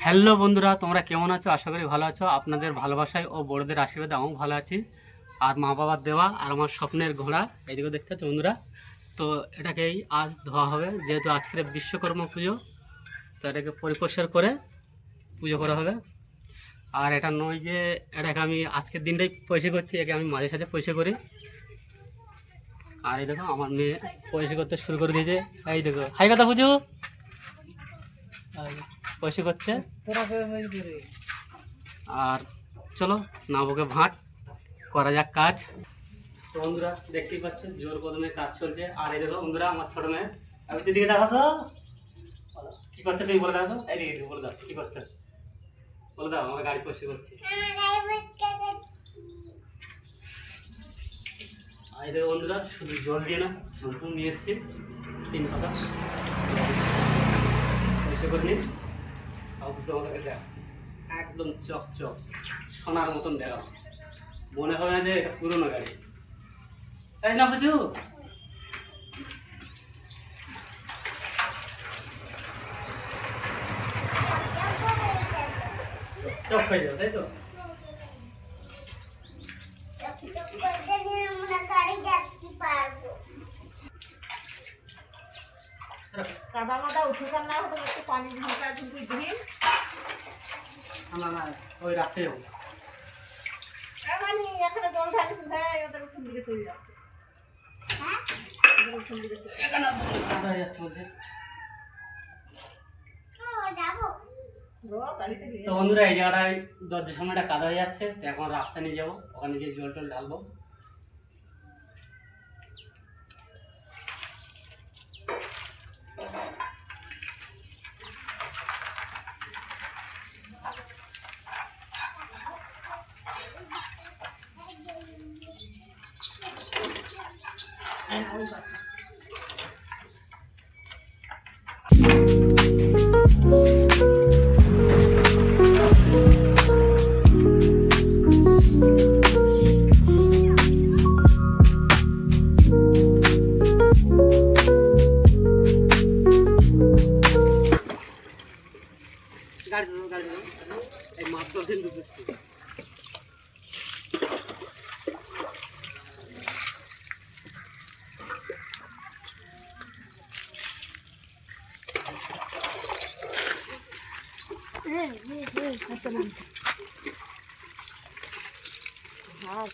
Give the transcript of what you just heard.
Hello বন্ধুরা, তোমরা কেমন আছো? আশা করি ভালো আছো। আপনাদের ভালোবাসায় ও বড়দের আশীর্বাদে আমিও ভালো আছি। আর মা বাবার দেওয়া আর আমার স্বপ্নের ঘোড়া এইদিকে দেখতে পাচ্ছ বন্ধুরা। তো এটাকেই আজ ধোয়া হবে, যেহেতু আজকের বিশ্বকর্মা পুজো। তো এটাকে পরিষ্কার করে পুজো করা হবে। আর এটা নয় যে এটাকে আমি আজকের দিনটাই পয়সা করছি, একে আমি মাঝে সাঝে পয়সা করি। আর এই দেখো আমার মেয়ে পয়সা করতে শুরু করে দিয়েছে। এই দেখো, হাই কথা বুঝু পয়সা করছে। আর চলো নাবকে ভাট করা যাক কাজ। তো বন্ধুরা দেখতেই পাচ্ছেন জোর কদমে কাজ চলছে। আর এই দেখো বন্ধুরা আমার ছোট মেয়ে, আমি তো দিকে দেখো তো কি করছে, তুমি বলে দেখো। এই দিকে বলে দাও কি করছে, বলে দাও। আমার গাড়ি পয়সা করছি। আর এই দেখো বন্ধুরা, শুধু জল দিয়ে না শ্যাম্পু নিয়ে এসছি 3 পাতা পয়সা করে নিই। তোমাদেরকে দেখাচ্ছি একদম চকচক সোনার মতন দেখা, মনে হবে না যে এটা পুরোনো গাড়ি, তাই না বুঝু? চক হয়ে যাবে, তাই তো? কাদা মাদা উঠে না হতো, একটু পানি ঢাকা কিন্তু দিয়ে না না ওই রাস্তায় যাবো। মানে এখানে জল ঢালি ভাই ওদের উঠুন দিকে চলে যাচ্ছে। হ্যাঁ ওদের উঠুন দিকে চলে এখানে কাদা হয়ে যাচ্ছে বলছে। তো বন্ধুরা এই জায়গাটায় দরজার সামনেটা কাদা হয়ে যাচ্ছে, তো এখন রাস্তা নিয়ে যাবো, ওখানে গিয়ে জল টল ঢালবো। গাড়ি এই মাত্র দিন ঢুকেছি। হ্যাঁ